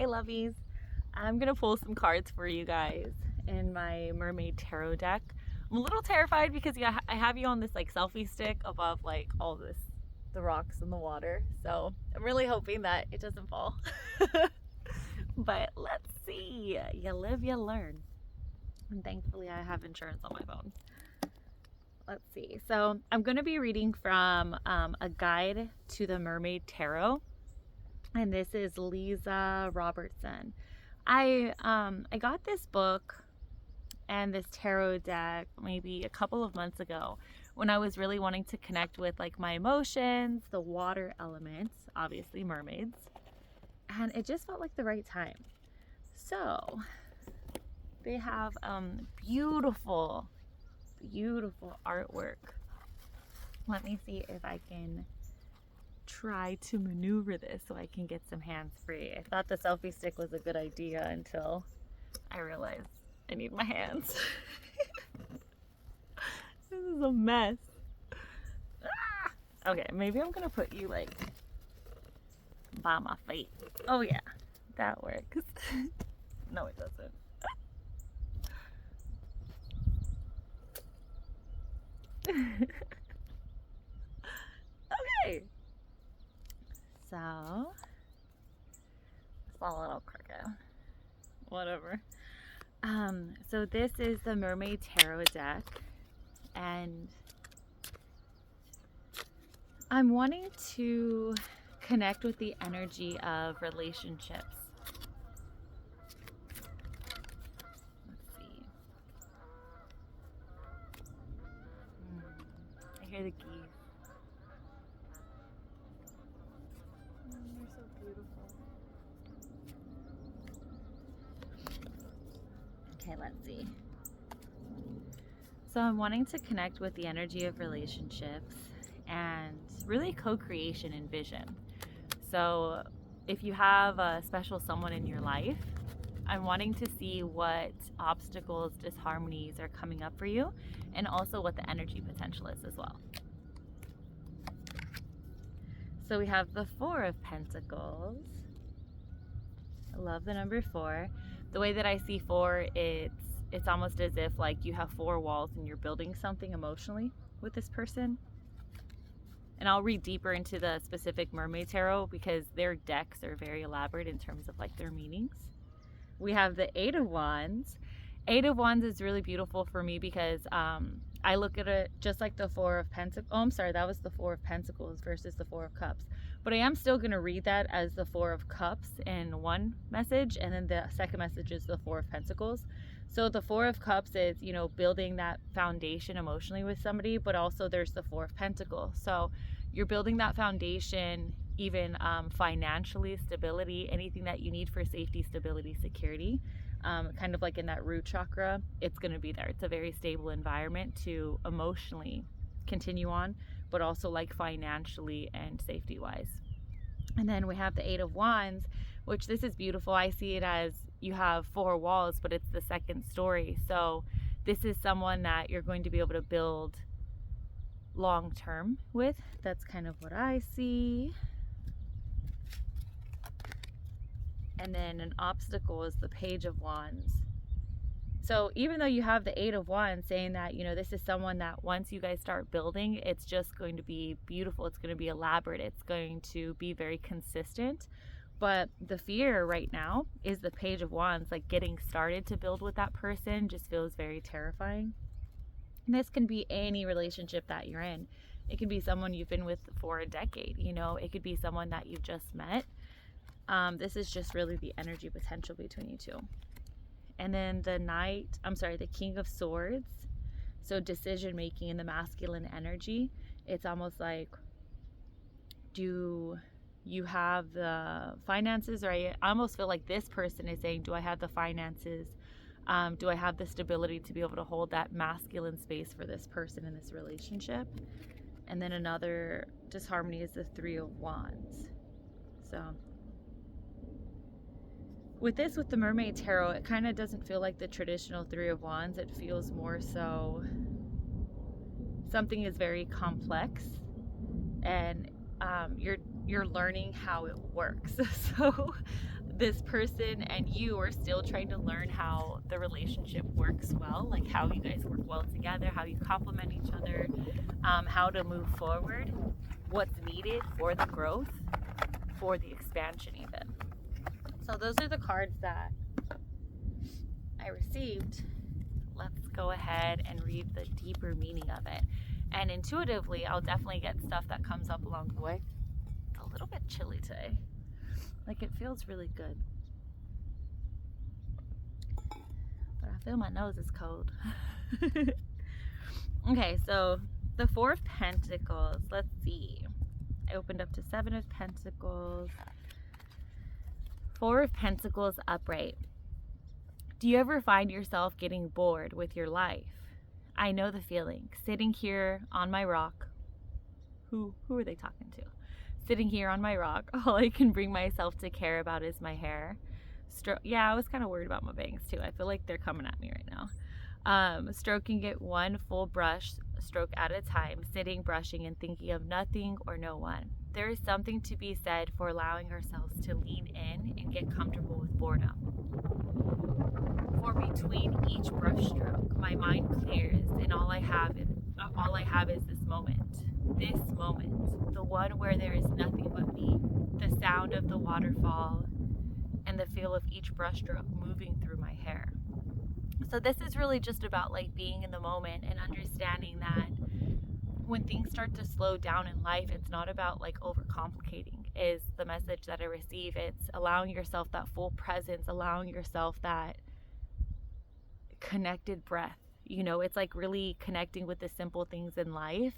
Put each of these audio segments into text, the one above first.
Hey lovies, I'm gonna pull some cards for you guys in my Mermaid tarot deck. I'm a little terrified because I have you on this like selfie stick above like all the rocks in the water. So I'm really hoping that it doesn't fall. But let's see. You live, you learn. And thankfully I have insurance on my phone. Let's see. So I'm gonna be reading from a guide to the Mermaid Tarot. And this is Lisa Robertson. I got this book and this tarot deck maybe a couple of months ago when I was really wanting to connect with like my emotions, the water elements, obviously mermaids, and it just felt like the right time. So they have beautiful artwork. Let me see if I can try to maneuver this so I can get some hands free. I thought the selfie stick was a good idea until I realized I need my hands. This is a mess. Okay, maybe I'm gonna put you like by my feet. Oh yeah, that works. No, it doesn't. Okay. So, it's a little crooked. Whatever. So this is the Mermaid Tarot deck, and I'm wanting to connect with the energy of relationships. Let's see. I hear the geese. They're so beautiful. Okay, let's see. So I'm wanting to connect with the energy of relationships and really co-creation and vision. So if you have a special someone in your life, I'm wanting to see what obstacles, disharmonies are coming up for you, and also what the energy potential is as well. So we have the Four of Pentacles. I love the number 4. The way that I see 4, it's almost as if like you have 4 walls and you're building something emotionally with this person. And I'll read deeper into the specific Mermaid Tarot because their decks are very elaborate in terms of like their meanings. We have the 8 of Wands. 8 of Wands is really beautiful for me because I look at it just like the 4 of Pentacles. Oh, I'm sorry, that was the 4 of Pentacles versus the 4 of Cups. But I am still going to read that as the 4 of Cups in one message, and then the second message is the 4 of Pentacles. So the 4 of Cups is, you know, building that foundation emotionally with somebody, but also there's the 4 of Pentacles. So you're building that foundation, even financially, stability, anything that you need for safety, stability, security. Kind of like in that root chakra, it's going to be there. It's a very stable environment to emotionally continue on, but also like financially and safety wise. And then we have the 8 of Wands, which this is beautiful. I see it as you have 4 walls, but it's the second story. So this is someone that you're going to be able to build long term with. That's kind of what I see. And then an obstacle is the Page of Wands. So even though you have the 8 of Wands saying that, you know, this is someone that once you guys start building, it's just going to be beautiful. It's going to be elaborate. It's going to be very consistent. But the fear right now is the Page of Wands, like getting started to build with that person just feels very terrifying. And this can be any relationship that you're in. It can be someone you've been with for a decade, you know, it could be someone that you've just met. This is just really the energy potential between you two. And then the King of Swords. So decision making in the masculine energy. It's almost like, do you have the finances? Or I almost feel like this person is saying, do I have the finances? Do I have the stability to be able to hold that masculine space for this person in this relationship? And then another disharmony is the 3 of Wands. So with the Mermaid Tarot, it kind of doesn't feel like the traditional 3 of Wands. It feels more so something is very complex, and you're learning how it works. So this person and you are still trying to learn how the relationship works well, like how you guys work well together, how you complement each other, how to move forward, what's needed for the growth, for the expansion even. So those are the cards that I received. Let's go ahead and read the deeper meaning of it. And intuitively, I'll definitely get stuff that comes up along the way. It's a little bit chilly today. Like, it feels really good. But I feel my nose is cold. Okay, so the Four of Pentacles. Let's see. I opened up to Seven of Pentacles. Four of Pentacles upright. Do you ever find yourself getting bored with your life? I know the feeling. Sitting here on my rock. Who are they talking to? Sitting here on my rock, all I can bring myself to care about is my hair. Yeah, I was kind of worried about my bangs too. I feel like they're coming at me right now. Stroking it one full brush stroke at a time, sitting, brushing, and thinking of nothing or no one. There is something to be said for allowing ourselves to lean in and get comfortable with boredom. For between each brush stroke, my mind clears, and all I have is this moment. This moment, the one where there is nothing but me, the sound of the waterfall, and the feel of each brushstroke moving through my hair. So this is really just about like being in the moment and understanding that when things start to slow down in life, it's not about like overcomplicating, is the message that I receive. It's allowing yourself that full presence, allowing yourself that connected breath. You know, it's like really connecting with the simple things in life.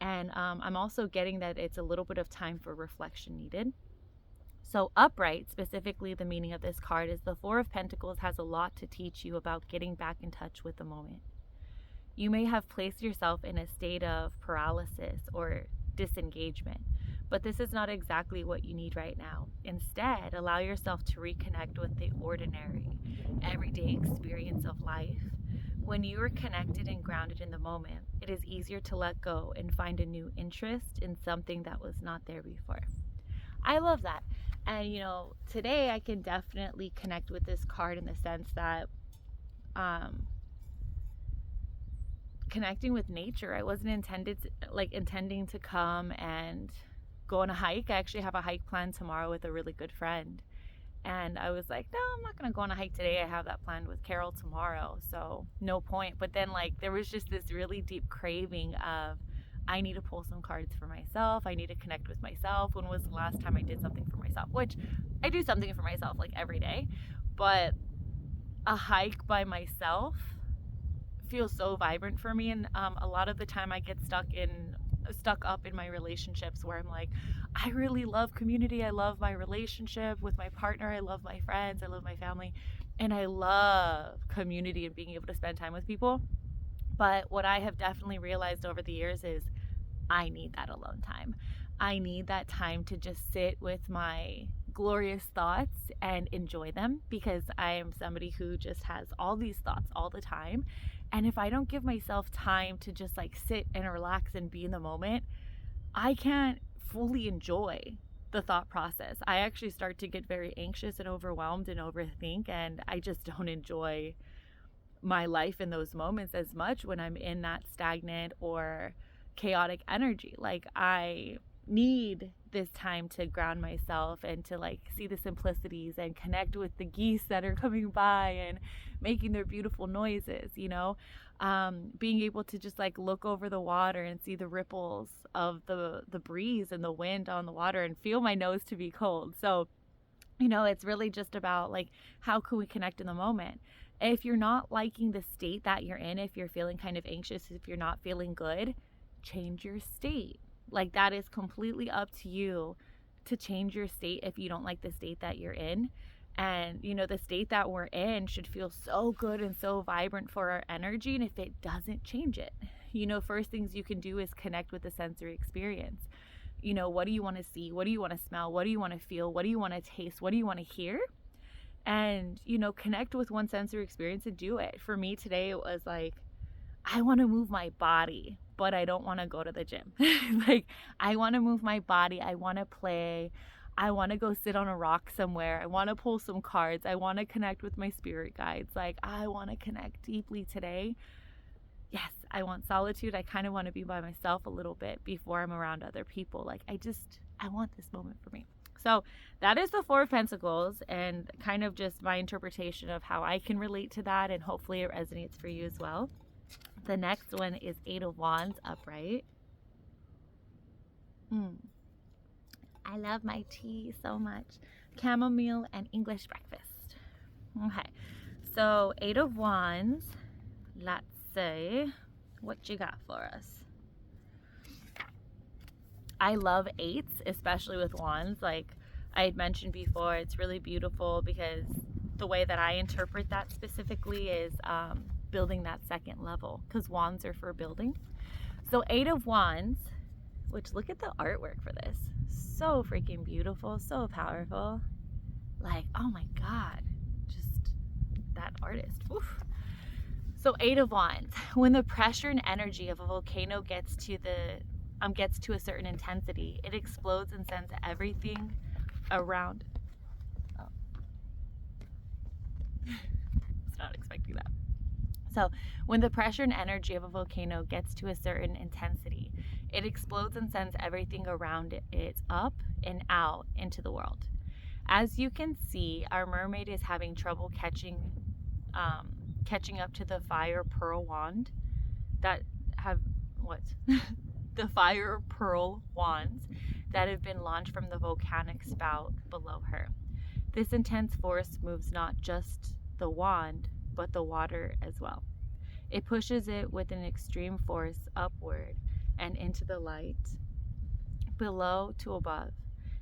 And I'm also getting that it's a little bit of time for reflection needed. So upright, specifically the meaning of this card, is the Four of Pentacles has a lot to teach you about getting back in touch with the moment. You may have placed yourself in a state of paralysis or disengagement, but this is not exactly what you need right now. Instead, allow yourself to reconnect with the ordinary, everyday experience of life. When you are connected and grounded in the moment, it is easier to let go and find a new interest in something that was not there before. I love that. And, you know, today I can definitely connect with this card in the sense that connecting with nature. I wasn't intending to come and go on a hike. I actually have a hike planned tomorrow with a really good friend. And I was like, no, I'm not going to go on a hike today. I have that planned with Carol tomorrow. So no point. But then like there was just this really deep craving of, I need to pull some cards for myself. I need to connect with myself. When was the last time I did something for myself? Which I do something for myself like every day. But a hike by myself feels so vibrant for me. And a lot of the time I get stuck up in my relationships where I'm like, I really love community. I love my relationship with my partner. I love my friends. I love my family. And I love community and being able to spend time with people. But what I have definitely realized over the years is I need that alone time. I need that time to just sit with my glorious thoughts and enjoy them, because I am somebody who just has all these thoughts all the time. And if I don't give myself time to just like sit and relax and be in the moment, I can't fully enjoy the thought process. I actually start to get very anxious and overwhelmed and overthink, and I just don't enjoy my life in those moments as much when I'm in that stagnant or chaotic energy. Like I need this time to ground myself and to like see the simplicities and connect with the geese that are coming by and making their beautiful noises, you know, being able to just like look over the water and see the ripples of the breeze and the wind on the water and feel my nose to be cold. So, you know, it's really just about like, how can we connect in the moment? If you're not liking the state that you're in, if you're feeling kind of anxious, if you're not feeling good, change your state. Like that is completely up to you to change your state if you don't like the state that you're in. And, you know, the state that we're in should feel so good and so vibrant for our energy. And if it doesn't, change it. You know, first things you can do is connect with the sensory experience. You know, what do you want to see? What do you want to smell? What do you want to feel? What do you want to taste? What do you want to hear? And, you know, connect with one sensory experience and do it. For me today, it was like, I want to move my body, but I don't want to go to the gym. Like, I want to move my body. I want to play. I want to go sit on a rock somewhere. I want to pull some cards. I want to connect with my spirit guides. Like, I want to connect deeply today. Yes, I want solitude. I kind of want to be by myself a little bit before I'm around other people. Like, I want this moment for me. So that is the Four of Pentacles, and kind of just my interpretation of how I can relate to that, and hopefully it resonates for you as well. The next one is Eight of Wands upright. I love my tea so much. Chamomile and English breakfast. Okay, so Eight of Wands. Let's see what you got for us. I love eights, especially with wands. Like I had mentioned before, it's really beautiful because the way that I interpret that specifically is building that second level, because wands are for building. So Eight of Wands, which, look at the artwork for this. So freaking beautiful, so powerful. Like, oh my God, just that artist. Oof. So Eight of Wands, when the pressure and energy of a volcano gets to a certain intensity, it explodes and sends everything around. Oh. I was not expecting that. So when the pressure and energy of a volcano gets to a certain intensity, it explodes and sends everything around it up and out into the world. As you can see, our mermaid is having trouble catching up to the fire pearl wand that have the fire pearl wands that have been launched from the volcanic spout below her. This intense force moves not just the wand, but the water as well. It pushes it with an extreme force upward and into the light, below to above.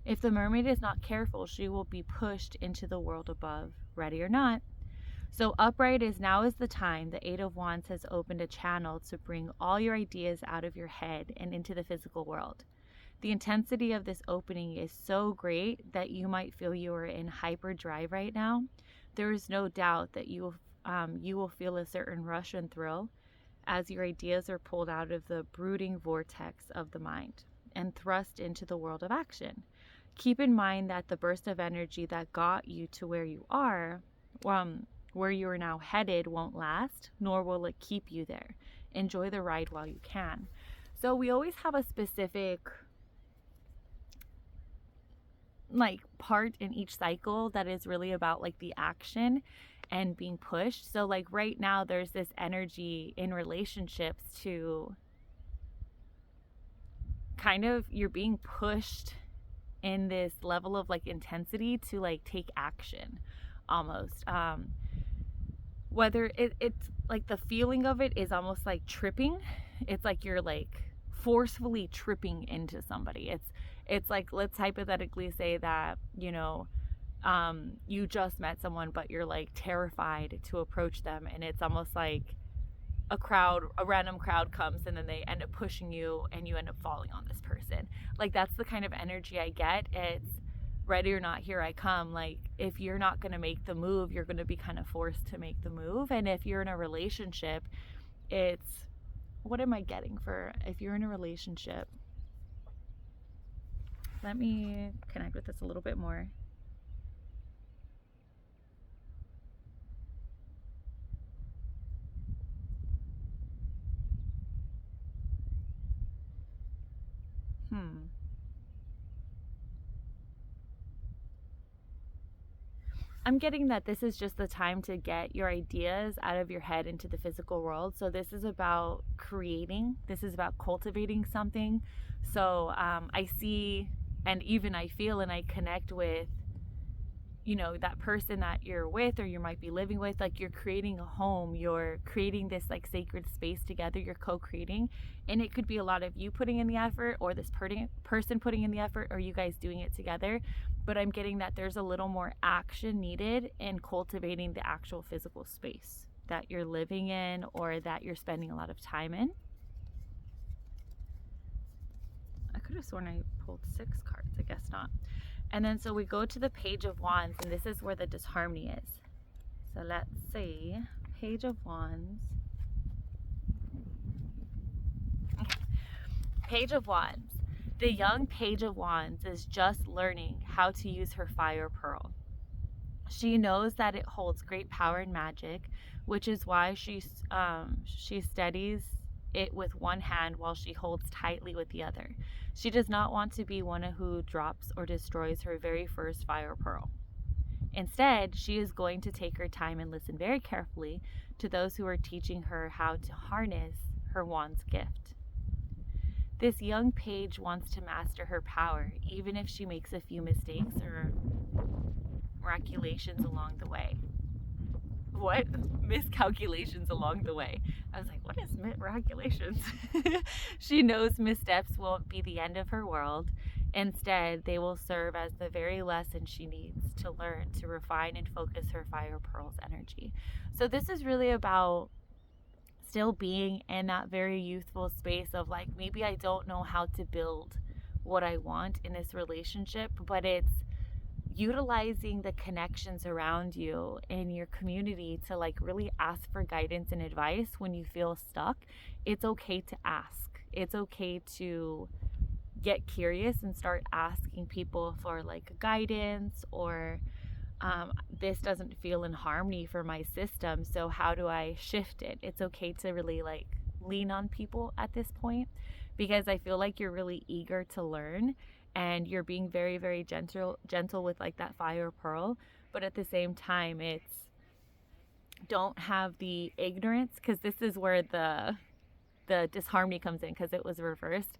If the mermaid is not careful, she will be pushed into the world above, ready or not. So upright is the time. The Eight of Wands has opened a channel to bring all your ideas out of your head and into the physical world. The intensity of this opening is so great that you might feel you are in hyperdrive right now. There is no doubt that you will feel a certain rush and thrill as your ideas are pulled out of the brooding vortex of the mind and thrust into the world of action. Keep in mind that the burst of energy that got you to where you are, where you are now headed, won't last, nor will it keep you there. Enjoy the ride while you can. So we always have a specific part in each cycle that is really about the action and being pushed. So right now there's this energy in relationships to kind of, you're being pushed in this level of intensity to take action almost. Whether it's the feeling of it is almost like tripping. It's like you're forcefully tripping into somebody. It's like, let's hypothetically say that, you just met someone, but you're terrified to approach them, and it's almost like a random crowd comes and then they end up pushing you and you end up falling on this person. That's the kind of energy I get. It's ready or not, here I come. If you're not going to make the move, you're going to be kind of forced to make the move. And if you're in a relationship, it's, what am I getting for if you're in a relationship? Let me connect with this a little bit more. I'm getting that this is just the time to get your ideas out of your head into the physical world. So this is about creating. This is about cultivating something. So I see, and even I feel and I connect with, that person that you're with or you might be living with. You're creating a home. You're creating this sacred space together. You're co-creating. And it could be a lot of you putting in the effort, or this person putting in the effort, or you guys doing it together. But I'm getting that there's a little more action needed in cultivating the actual physical space that you're living in or that you're spending a lot of time in. I could have sworn I pulled 6 cards. I guess not. And then so we go to the Page of Wands, and this is where the disharmony is. So let's see. Page of Wands. Okay. Page of Wands. The young Page of Wands is just learning how to use her fire pearl. She knows that it holds great power and magic, which is why she steadies it with one hand while she holds tightly with the other. She does not want to be one who drops or destroys her very first fire pearl. Instead, she is going to take her time and listen very carefully to those who are teaching her how to harness her wand's gift. This young page wants to master her power, even if she makes a few mistakes or miscalculations along the way. What? Miscalculations along the way. I was like, what is miraculous? She knows missteps won't be the end of her world. Instead, they will serve as the very lesson she needs to learn to refine and focus her fire pearl's energy. So this is really about still being in that very youthful space of like, maybe I don't know how to build what I want in this relationship, but it's utilizing the connections around you in your community to like really ask for guidance and advice when you feel stuck. It's okay to ask. It's okay to get curious and start asking people for like guidance, or this doesn't feel in harmony for my system, so how do I shift it? It's okay to really like lean on people at this point, because I feel like you're really eager to learn and you're being very, very gentle with like that fire pearl. But at the same time, it's don't have the ignorance, because this is where the disharmony comes in, because it was reversed.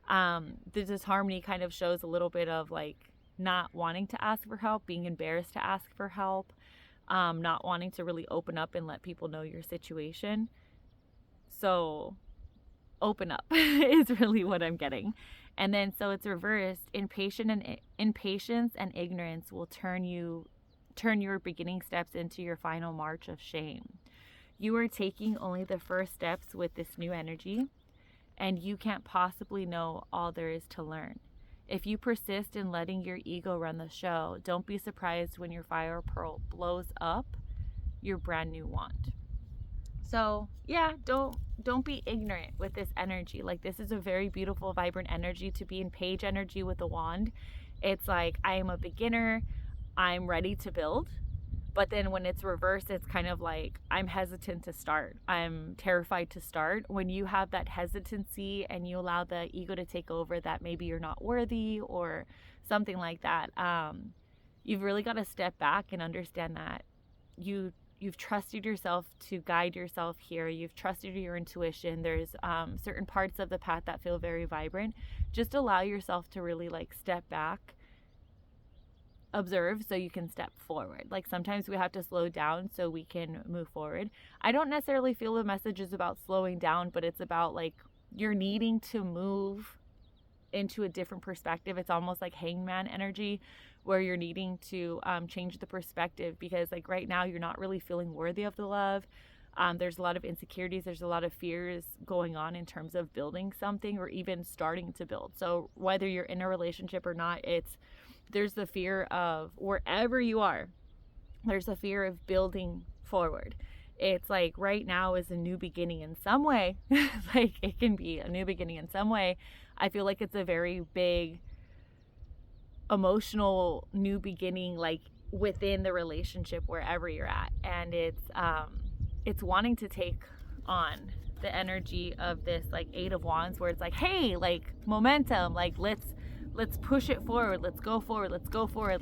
The disharmony kind of shows a little bit of like not wanting to ask for help, being embarrassed to ask for help, not wanting to really open up and let people know your situation. So open up is really what I'm getting. And then so it's reversed. Impatience and ignorance will turn your beginning steps into your final march of shame. You are taking only the first steps with this new energy, and you can't possibly know all there is to learn. If you persist in letting your ego run the show, don't be surprised when your fire pearl blows up your brand new wand. So yeah, don't be ignorant with this energy. Like, this is a very beautiful, vibrant energy to be in page energy with a wand. It's like, I am a beginner, I'm ready to build. But then when it's reversed, it's kind of like, I'm hesitant to start. I'm terrified to start. When you have that hesitancy and you allow the ego to take over, that maybe you're not worthy or something like that, you've really got to step back and understand that you've trusted yourself to guide yourself here. You've trusted your intuition. There's certain parts of the path that feel very vibrant. Just allow yourself to really like step back, observe, so you can step forward. Like, sometimes we have to slow down so we can move forward. I don't necessarily feel the message is about slowing down, but it's about like you're needing to move into a different perspective. It's almost like hangman energy, where you're needing to change the perspective, because like right now you're not really feeling worthy of the love. There's a lot of insecurities, there's a lot of fears going on in terms of building something or even starting to build. So whether you're in a relationship or not, there's the fear of, wherever you are, there's a fear of building forward. It's like right now is a new beginning in some way. Like, it can be a new beginning in some way. I feel like it's a very big emotional new beginning, like within the relationship, wherever you're at. And it's wanting to take on the energy of this like Eight of Wands, where it's like, hey, like momentum, like let's push it forward, let's go forward,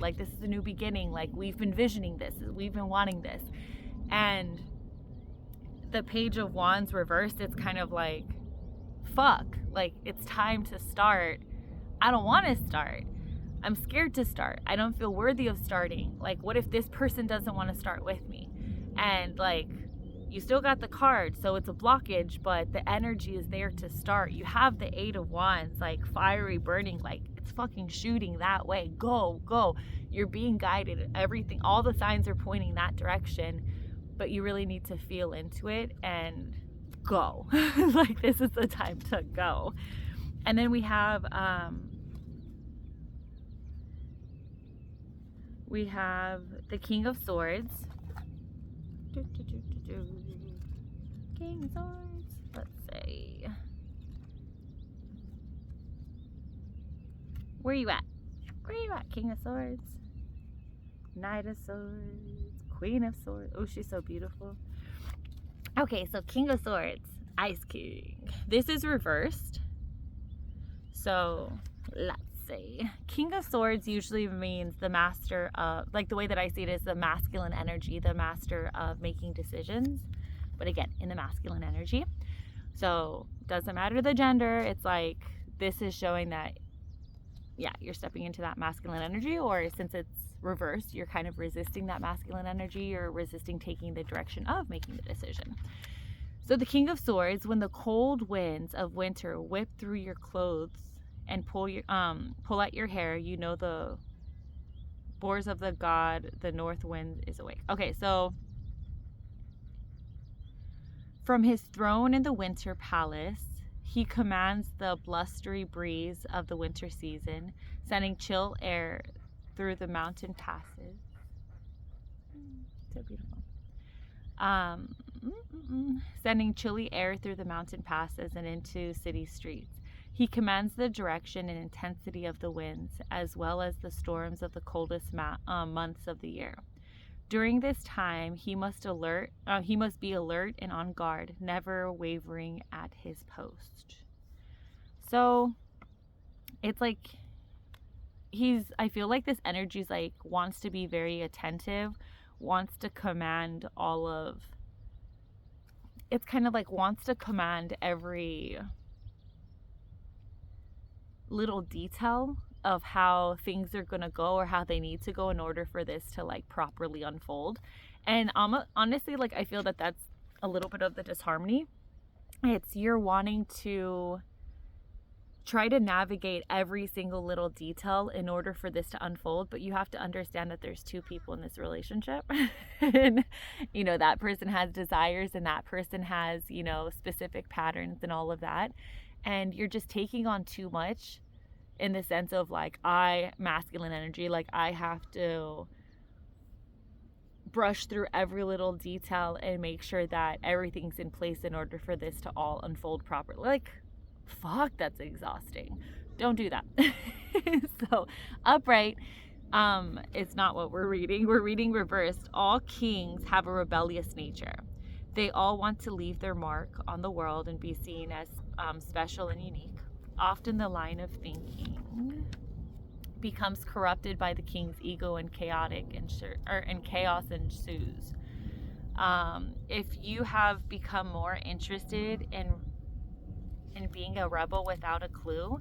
like this is a new beginning, like we've been visioning this, we've been wanting this. And the Page of Wands reversed, it's kind of like, fuck, like it's time to start. I don't want to start. I'm scared to start. I don't feel worthy of starting. Like, what if this person doesn't want to start with me? And like, you still got the card, so it's a blockage, but the energy is there to start. You have the Eight of Wands, like fiery, burning, like it's fucking shooting that way. Go. You're being guided. Everything, all the signs are pointing that direction, but you really need to feel into it and go. Like, this is the time to go. And then we have the King of Swords. King of Swords. Let's see. Where you at? Where you at, King of Swords? Knight of Swords, Queen of Swords. Oh, she's so beautiful. Okay, so King of Swords, Ice King. This is reversed. So let's see. King of Swords usually means the master of, like the way that I see it is the masculine energy, the master of making decisions. But again, in the masculine energy. So doesn't matter the gender. It's like this is showing that, yeah, you're stepping into that masculine energy, or since it's reversed, you're kind of resisting that masculine energy or resisting taking the direction of making the decision. So the King of Swords, when the cold winds of winter whip through your clothes and pull at your hair, you know the boars of the god, the north wind is awake. Okay, so from his throne in the winter palace, he commands the blustery breeze of the winter season, sending chill air through the mountain passes. So beautiful. Sending chilly air through the mountain passes and into city streets. He commands the direction and intensity of the winds, as well as the storms of the coldest months of the year. During this time, he must be alert and on guard, never wavering at his post. So it's like I feel like this energy is like wants to be very attentive, wants to command it's kind of like wants to command every little detail of how things are going to go or how they need to go in order for this to like properly unfold. And honestly, like I feel that that's a little bit of the disharmony. It's you're wanting to try to navigate every single little detail in order for this to unfold, but you have to understand that there's two people in this relationship. And you know, that person has desires and that person has, you know, specific patterns and all of that. And you're just taking on too much in the sense of like masculine energy, like I have to brush through every little detail and make sure that everything's in place in order for this to all unfold properly. Like, fuck, that's exhausting. Don't do that. So upright, it's not what we're reading. We're reading reversed. All kings have a rebellious nature. They all want to leave their mark on the world and be seen as special and unique. Often the line of thinking becomes corrupted by the king's ego and chaos ensues. If you have become more interested in being a rebel without a clue,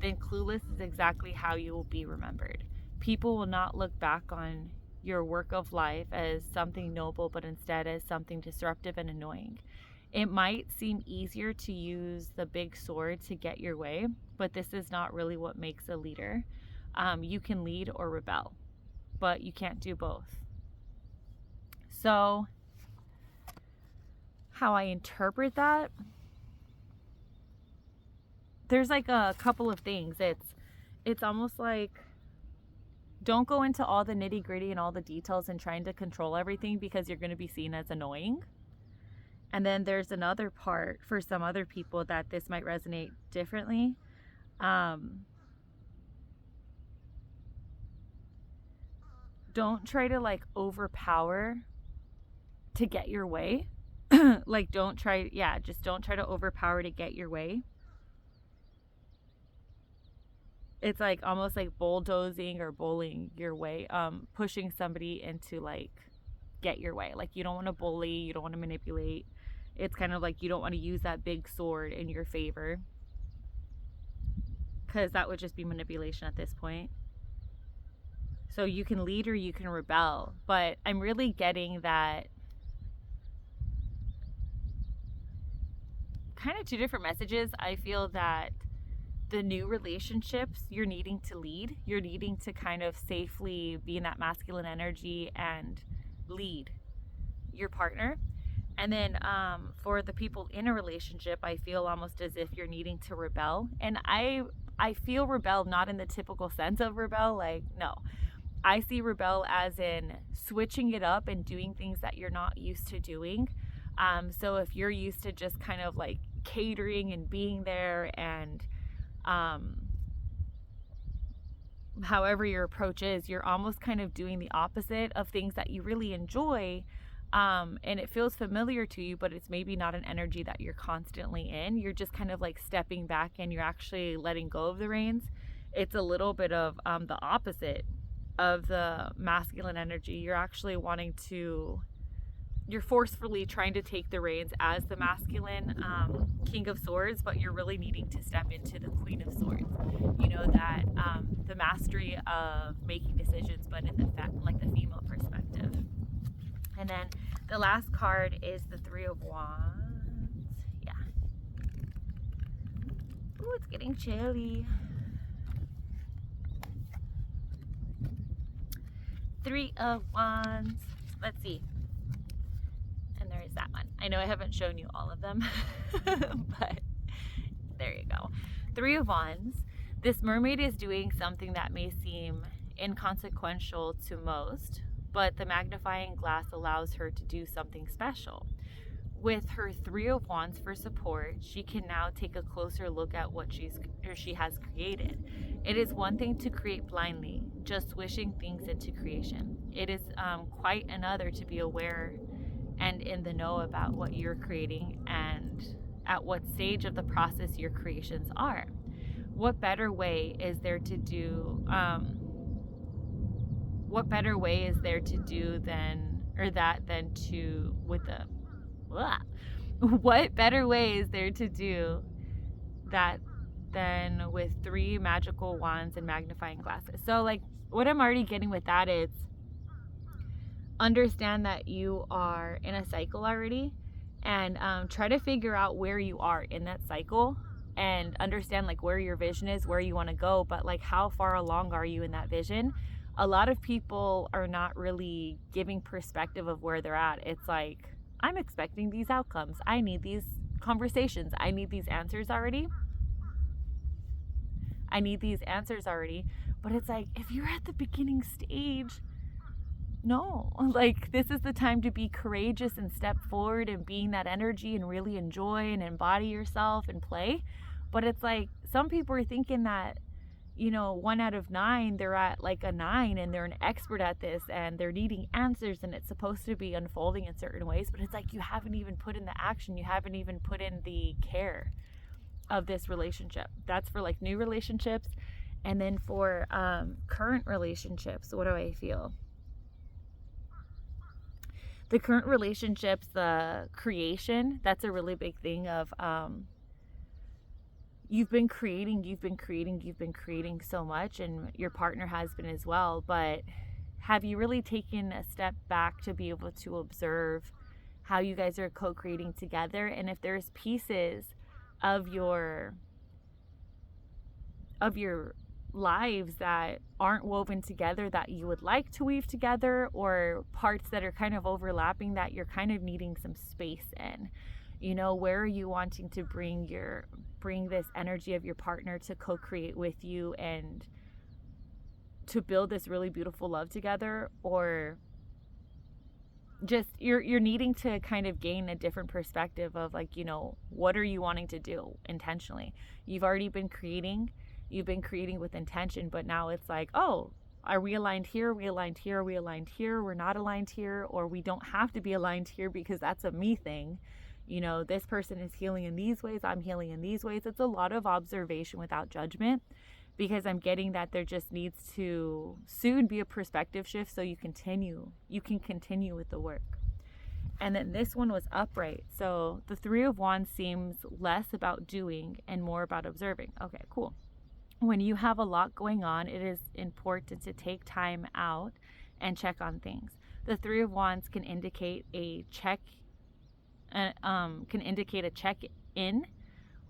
then clueless is exactly how you will be remembered. People will not look back on your work of life as something noble, but instead as something disruptive and annoying. It might seem easier to use the big sword to get your way, but this is not really what makes a leader. You can lead or rebel, but you can't do both. So, how I interpret that, there's like a couple of things. It's almost like, don't go into all the nitty gritty and all the details and trying to control everything because you're going to be seen as annoying. And then there's another part for some other people that this might resonate differently. Don't try to like overpower to get your way. Like don't try to overpower to get your way. It's like almost like bulldozing or bullying your way, pushing somebody into like get your way. Like you don't want to bully, you don't want to manipulate. It's kind of like you don't want to use that big sword in your favor, because that would just be manipulation at this point. So you can lead or you can rebel, but I'm really getting that kind of two different messages. I feel that the new relationships, you're needing to lead, you're needing to kind of safely be in that masculine energy and lead your partner. And then for the people in a relationship, I feel almost as if you're needing to rebel. And I feel rebel not in the typical sense of rebel, like, no. I see rebel as in switching it up and doing things that you're not used to doing. So if you're used to just kind of like catering and being there and however your approach is, you're almost kind of doing the opposite of things that you really enjoy. And it feels familiar to you, but it's maybe not an energy that you're constantly in. You're just kind of like stepping back and you're actually letting go of the reins. It's a little bit of the opposite of the masculine energy. You're actually wanting to, you're forcefully trying to take the reins as the masculine King of Swords, but you're really needing to step into the Queen of Swords. You know, that the mastery of making decisions, but in the like the female perspective. And then the last card is the Three of Wands. Yeah. Ooh, it's getting chilly. Three of Wands. Let's see. And there is that one. I know I haven't shown you all of them, but there you go. Three of Wands. This mermaid is doing something that may seem inconsequential to most, but the magnifying glass allows her to do something special. With her Three of Wands for support, she can now take a closer look at what she has created. It is one thing to create blindly, just wishing things into creation. It is quite another to be aware and in the know about what you're creating and at what stage of the process your creations are. What better way is there to do what better way is there to do than to with the blah. What better way is there to do that than with three magical wands and magnifying glasses? So like what I'm already getting with that is understand that you are in a cycle already, and try to figure out where you are in that cycle and understand like where your vision is, where you want to go, but like how far along are you in that vision? A lot of people are not really giving perspective of where they're at. It's like, I'm expecting these outcomes. I need these conversations. I need these answers already. But it's like, if you're at the beginning stage, no, like this is the time to be courageous and step forward and being that energy and really enjoy and embody yourself and play. But it's like some people are thinking that, you know, 1 out of 9, they're at like a 9 and they're an expert at this and they're needing answers and it's supposed to be unfolding in certain ways. But it's like you haven't even put in the action. You haven't even put in the care of this relationship. That's for like new relationships. And then for current relationships, what do I feel? The current relationships, the creation, that's a really big thing of you've been creating so much, and your partner has been as well, but have you really taken a step back to be able to observe how you guys are co-creating together? And if there's pieces of your lives that aren't woven together that you would like to weave together, or parts that are kind of overlapping that you're kind of needing some space in, you know, where are you wanting to bring this energy of your partner to co-create with you and to build this really beautiful love together? Or just you're needing to kind of gain a different perspective of like, you know, what are you wanting to do intentionally? You've already been creating. You've been creating with intention, but now it's like, oh, are we aligned here? Are we aligned here? Are we aligned here? We're not aligned here, or we don't have to be aligned here because that's a me thing. You know, this person is healing in these ways. I'm healing in these ways. It's a lot of observation without judgment, because I'm getting that there just needs to soon be a perspective shift so you can continue with the work. And then this one was upright. So the Three of Wands seems less about doing and more about observing. Okay, cool. When you have a lot going on, it is important to take time out and check on things. The Three of Wands can indicate a check-in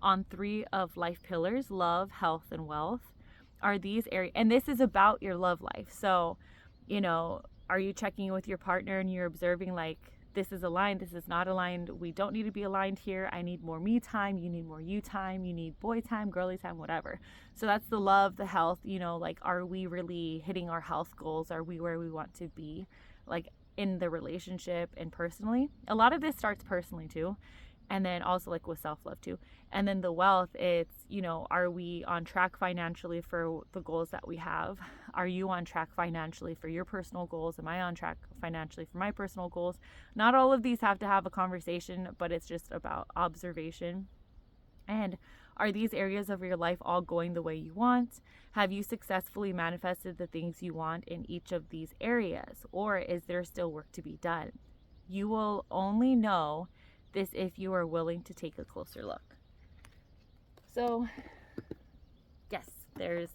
on 3 of life pillars: love, health, and wealth. Are these areas, and this is about your love life. So, you know, are you checking in with your partner and you're observing like, this is aligned, this is not aligned, we don't need to be aligned here, I need more me time, you need more you time, you need boy time, girly time, whatever. So that's the love, the health, you know, like, are we really hitting our health goals? Are we where we want to be, like in the relationship and personally? A lot of this starts personally too. And then also like with self-love too. And then the wealth, it's, you know, are we on track financially for the goals that we have? Are you on track financially for your personal goals? Am I on track financially for my personal goals? Not all of these have to have a conversation, but it's just about observation. And are these areas of your life all going the way you want? Have you successfully manifested the things you want in each of these areas? Or is there still work to be done? You will only know this if you are willing to take a closer look. So, yes, there's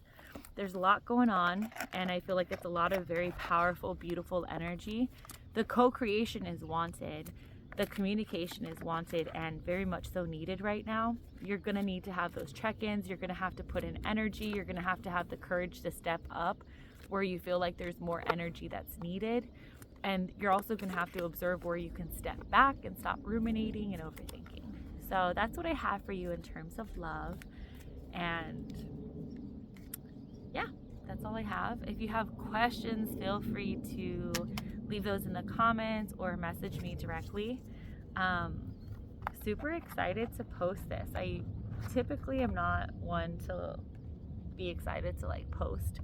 a lot going on, and I feel like it's a lot of very powerful, beautiful energy. The co-creation is wanted. The communication is wanted and very much so needed right now. You're going to need to have those check-ins. You're going to have to put in energy. You're going to have the courage to step up where you feel like there's more energy that's needed. And you're also going to have to observe where you can step back and stop ruminating and overthinking. So that's what I have for you in terms of love. And yeah, that's all I have. If you have questions, feel free to leave those in the comments or message me directly. Super excited to post this. I typically am not one to be excited to like post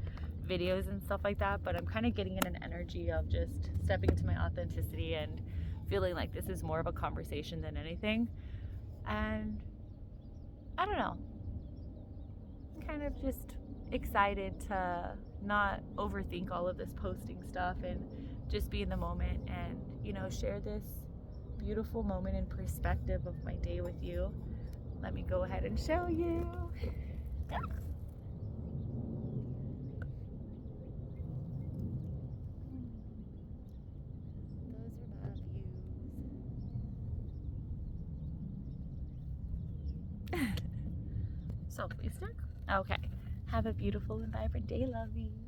videos and stuff like that, but I'm kind of getting in an energy of just stepping into my authenticity and feeling like this is more of a conversation than anything. And I don't know, kind of just excited to not overthink all of this posting stuff and just be in the moment and, you know, share this beautiful moment and perspective of my day with you. Let me go ahead and show you. Yeah. Those are my views. So please stick. Okay. Have a beautiful and vibrant day, lovey.